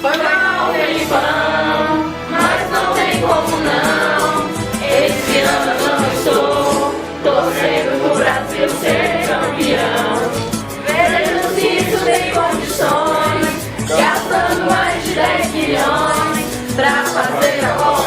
Foi mal, Felipão, mas não tem como não. Esse ano eu não estou torcendo pro Brasil ser campeão. Vejo se isso tem condições, gastando mais de 10 milhões pra fazer a Copa.